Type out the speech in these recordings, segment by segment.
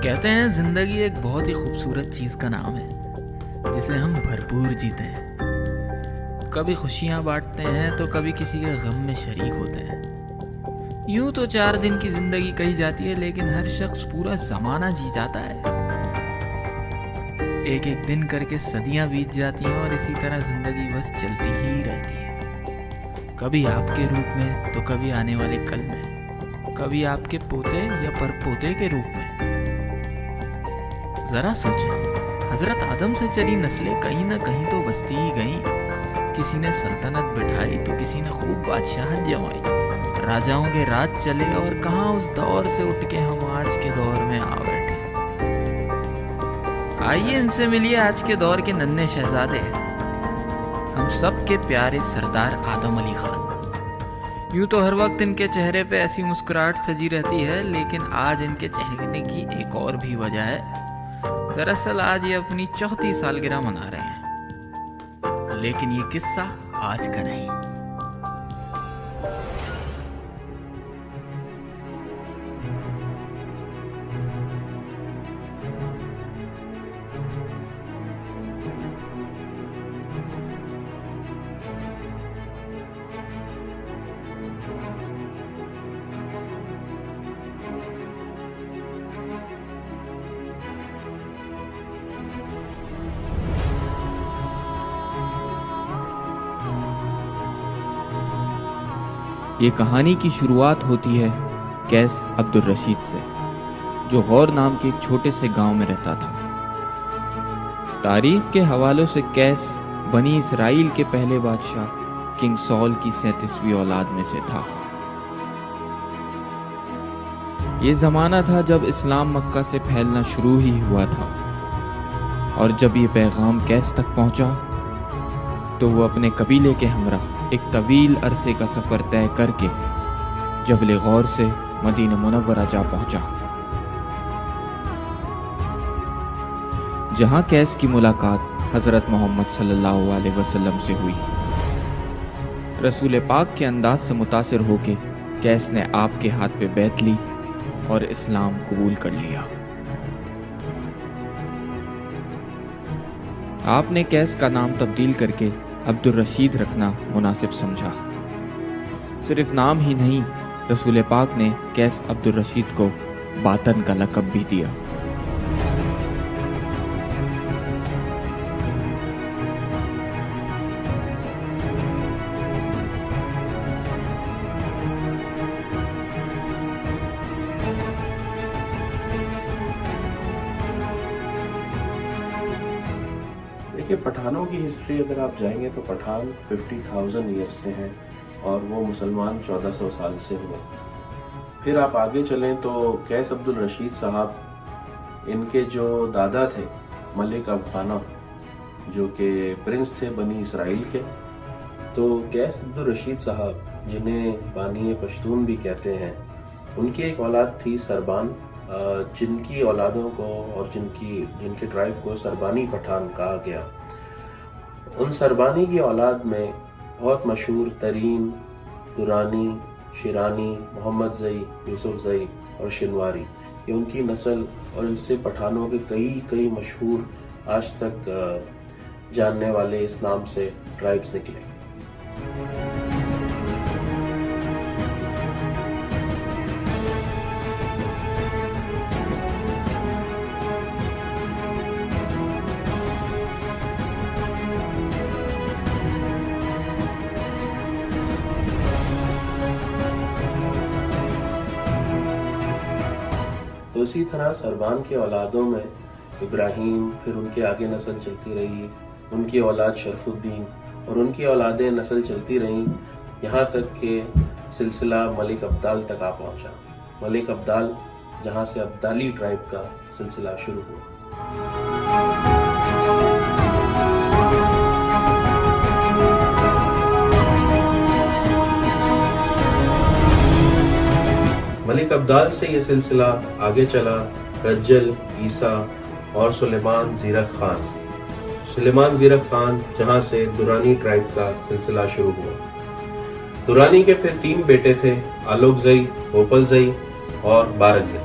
کہتے ہیں زندگی ایک بہت ہی خوبصورت چیز کا نام ہے جسے ہم بھرپور جیتے ہیں. کبھی خوشیاں بانٹتے ہیں تو کبھی کسی کے غم میں شریک ہوتے ہیں. یوں تو 4 دن کی زندگی کہی جاتی ہے، لیکن ہر شخص پورا زمانہ جی جاتا ہے. ایک ایک دن کر کے صدیاں بیت جاتی ہیں اور اسی طرح زندگی بس چلتی ہی رہتی ہے. کبھی آپ کے روپ میں تو کبھی آنے والے کل میں، کبھی آپ کے پوتے یا پر پوتے کے روپ میں. ذرا سوچیں، حضرت آدم سے چلی نسلیں کہیں نہ کہیں تو بستی ہی گئیں. کسی نے سلطنت بٹھائی تو کسی نے خوب بادشاہت جمائی. راجاؤں کے راج چلے اور کہاں اس دور سے اٹھ کے ہم آج کے دور میں آ بیٹھے. آئیے ان سے ملیے آج کے دور کے ننھے شہزادے، ہم سب کے پیارے سردار آدم علی خان. یوں تو ہر وقت ان کے چہرے پہ ایسی مسکراہٹ سجی رہتی ہے، لیکن آج ان کے چہرے کی ایک اور بھی وجہ ہے. دراصل آج یہ اپنی 34 سالگرہ منا رہے ہیں، لیکن یہ قصہ آج کا نہیں. یہ کہانی کی شروعات ہوتی ہے قیس عبدالرشید سے، جو غور نام کے ایک چھوٹے سے گاؤں میں رہتا تھا. تاریخ کے حوالوں سے قیس بنی اسرائیل کے پہلے بادشاہ کنگ سال کی 37ویں اولاد میں سے تھا. یہ زمانہ تھا جب اسلام مکہ سے پھیلنا شروع ہی ہوا تھا، اور جب یہ پیغام قیس تک پہنچا تو وہ اپنے قبیلے کے ہمراہ ایک طویل عرصے کا سفر طے کر کے جبل غور سے مدینہ منورہ جا پہنچا، جہاں قیس کی ملاقات حضرت محمد صلی اللہ علیہ وسلم سے ہوئی. رسول پاک کے انداز سے متاثر ہو کے قیس نے آپ کے ہاتھ پہ بیعت لی اور اسلام قبول کر لیا. آپ نے قیس کا نام تبدیل کر کے عبدالرشید رکھنا مناسب سمجھا. صرف نام ہی نہیں، رسول پاک نے قیس عبدالرشید کو باطن کا لقب بھی دیا. دیکھیے، پٹھانوں کی ہسٹری اگر آپ جائیں گے تو پٹھان 50,000 ایئرس سے ہیں اور وہ مسلمان 1400 سال سے ہوئے. پھر آپ آگے چلیں تو قیس عبدالرشید صاحب، ان کے جو دادا تھے ملک افغانہ، جو کہ پرنس تھے بنی اسرائیل کے، تو قیس عبدالرشید صاحب جنہیں بانی پشتون بھی کہتے ہیں، ان کی ایک اولاد تھی سربان، جن کی اولادوں کو اور جن کے ٹرائب کو سربانی پٹھان کہا گیا. ان سربانی کی اولاد میں بہت مشہور ترین درانی، شیرانی، محمد زئی، یوسف زئی اور شنواری، یہ ان کی نسل، اور ان سے پٹھانوں کے کئی مشہور آج تک جاننے والے اس نام سے ٹرائبز نکلے. تو اسی طرح سربان کی اولادوں میں ابراہیم، پھر ان کے آگے نسل چلتی رہی، ان کی اولاد شرف الدین، اور ان کی اولادیں نسل چلتی رہیں، یہاں تک کہ سلسلہ ملک ابدال تک آ پہنچا. ملک ابدال، جہاں سے ابدالی ٹرائب کا سلسلہ شروع ہوا. ملک ابدال سے یہ سلسلہ آگے چلا رجل، عیسیٰ اور سلیمان زیرک خان. سلیمان زیرک خان، جہاں سے درانی ٹرائب کا سلسلہ شروع ہوا. درانی کے پھر 3 بیٹے تھے، آلوک زئی، ہوپل زئی اور بارک زئی.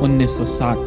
1960,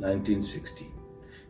1960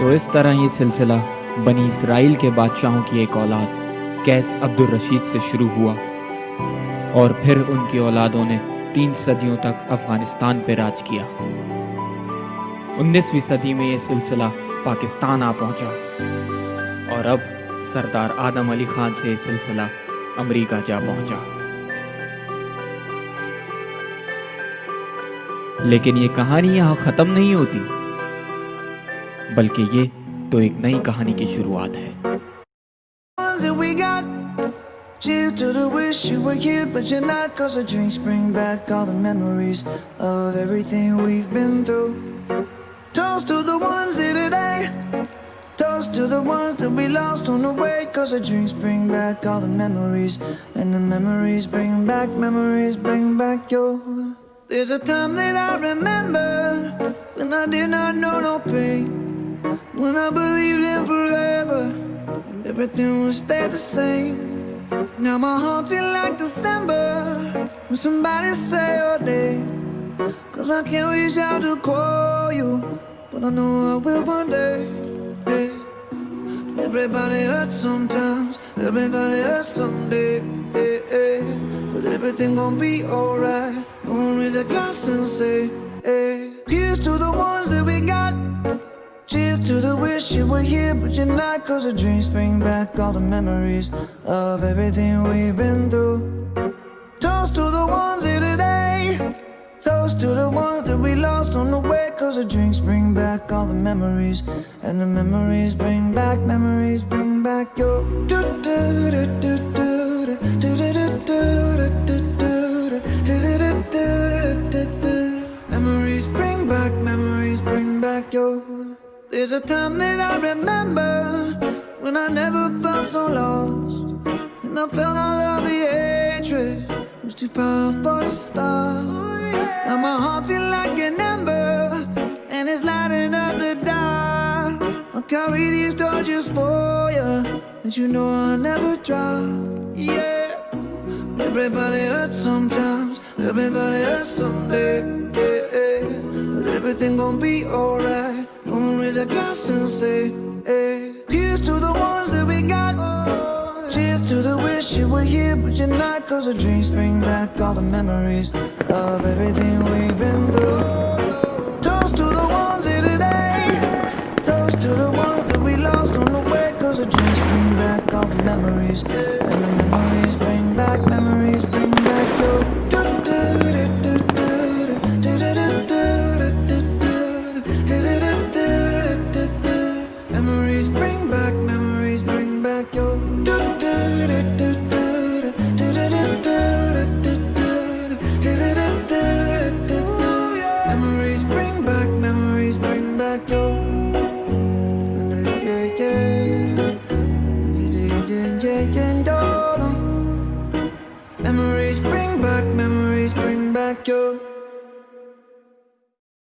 تو اس طرح یہ سلسلہ بنی اسرائیل کے بادشاہوں کی ایک اولاد قیس عبدالرشید سے شروع ہوا اور پھر ان کی اولادوں نے 3 صدیوں تک افغانستان پہ راج کیا. 19ویں صدی میں یہ سلسلہ پاکستان آ پہنچا اور اب سردار آدم علی خان سے یہ سلسلہ امریکہ جا پہنچا. لیکن یہ کہانی یہاں ختم نہیں ہوتی، بلکہ یہ تو ایک نئی کہانی کی شروعات ہے. Cheers to the wish you were here but you're not, 'cause the drinks bring back all the memories of everything we've been through. Toast to the ones here today, toast to the ones that we lost on the way, 'cause the drinks bring back all the memories, and the memories bring back your. There's a time that I remember when I did not know no pain, when I believed in forever and everything would stay the same. Now my heart feel like December when somebody say your name, 'cause I can't reach out to call you, but I know I will one day. Yeah. Everybody hurts sometimes, everybody hurts someday. Yeah, yeah. But everything gon' be alright. Gonna raise a glass and say, hey. Here's to the ones that we got. Cheers to the wish you were here but you're not, 'cause the drinks bring back all the memories of everything we've been through. Toast to the ones here today, toast to the ones that we lost on the way, 'cause the drinks bring back all the memories, and the memories bring back your. Memories bring back your. There's a time that I remember when I never felt so lost, and I felt all of the hatred was too powerful to stop. Now my heart feel like an ember and it's lighting up the dark. I'll carry these torches for you, and you know I'll never drop. Yeah. Everybody hurts sometimes, everybody hurts someday. Yeah, yeah. But everything gon' be alright. Gonna raise a glass and say, hey. Here's to the ones that we got. Cheers to the wish you were here but you're not, 'cause the drinks bring back all the memories of everything we've been through. Toast to the ones here today, toast to the ones that we lost on the way, 'cause the drinks bring back all the memories, and the memories bring back